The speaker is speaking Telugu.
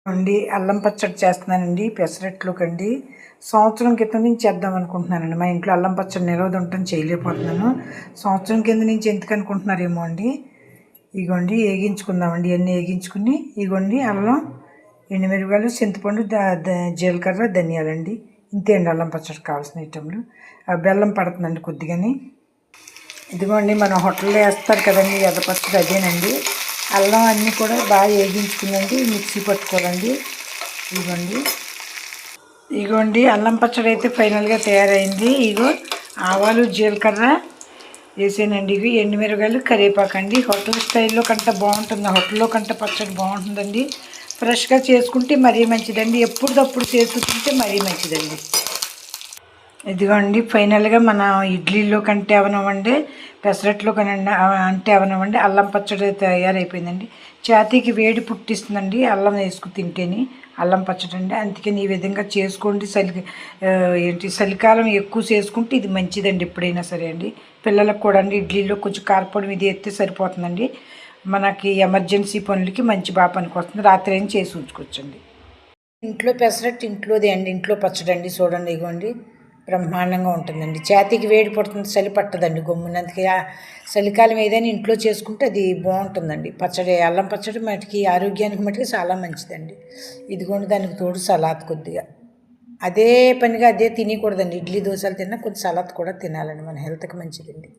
అండి అల్లం పచ్చడి చేస్తున్నానండి పెసరట్లోకండి. సంవత్సరం క్రితం నుంచి చేద్దాం అనుకుంటున్నానండి. మా ఇంట్లో అల్లం పచ్చడి నిలవదు ఉండటం చేయలేకపోతున్నాను. సంవత్సరం కింద నుంచి ఎందుకు అనుకుంటున్నారేమో అండి. ఇగోండి వేగించుకుందామండి. ఇవన్నీ వేగించుకుని ఇగోండి అల్లం, ఎండుమిరపకాయలు, చింతపండు, జీలకర్ర, ధనియాలండి. ఇంతే అండి అల్లం పచ్చడి కావాల్సిన ఐటెంలు. బెల్లం పడుతుందండి కొద్దిగాని. ఇదిగోండి మనం హోటల్లో వేస్తారు కదండి ఎర్ర పచ్చడి అదేనండి. అల్లం అన్నీ కూడా బాగా వేగించుకునండి మిక్సీ పట్టుకోవాలండి. ఇగోండి అల్లం పచ్చడి అయితే ఫైనల్గా తయారైంది. ఇగో ఆవాలు, జీలకర్ర వేసానండి. ఇవి ఎండుమిరగాయలు, కరివేపాకండి. హోటల్ స్టైల్లో కంటే బాగుంటుంది, హోటల్లో కంటే పచ్చడి బాగుంటుందండి. ఫ్రెష్గా చేసుకుంటే మరీ మంచిదండి. ఎప్పుడప్పుడు చేసుకుంటే మరీ మంచిదండి. ఇదిగోండి ఫైనల్గా మన ఇడ్లీలో కంటే అవనవ్వండి, పెసరట్లో కనండి అంటే అవనవ్వండి, అల్లం పచ్చడి తయారైపోయిందండి. ఛాతీకి వేడి పుట్టిస్తుందండి అల్లం వేసుకుని తింటేని. అల్లం పచ్చడి అండి. అందుకని ఈ విధంగా చేసుకోండి. చలికాలం ఎక్కువ చేసుకుంటే ఇది మంచిదండి ఎప్పుడైనా సరే అండి. పిల్లలకు కూడా అండి ఇడ్లీలో కొంచెం కారపొడి ఇది ఎత్తే సరిపోతుందండి. మనకి ఎమర్జెన్సీ పనులకి బాగా పనికొస్తుంది. రాత్రి అయినా చేసి ఉంచుకోవచ్చండి. ఇంట్లో పెసరట్టు ఇంట్లోదే అండి. ఇంట్లో పచ్చడి అండి. చూడండి ఇగోండి బ్రహ్మాండంగా ఉంటుందండి. ఛాతీకి వేడి పడుతుంది, చలి పట్టదండి గమ్మున. అందుకే చలికాలం ఏదైనా ఇంట్లో చేసుకుంటే అది బాగుంటుందండి. పచ్చడి అల్లం పచ్చడి మటుకి ఆరోగ్యానికి మటుకి చాలా మంచిదండి. ఇదిగోండి దానికి తోడు సలాద్ కొద్దిగా. అదే పనిగా అదే తినకూడదండి. ఇడ్లీ దోశలు తిన్నా కొంచెం సలాద్ కూడా తినాలండి, మన హెల్త్కి మంచిదండి.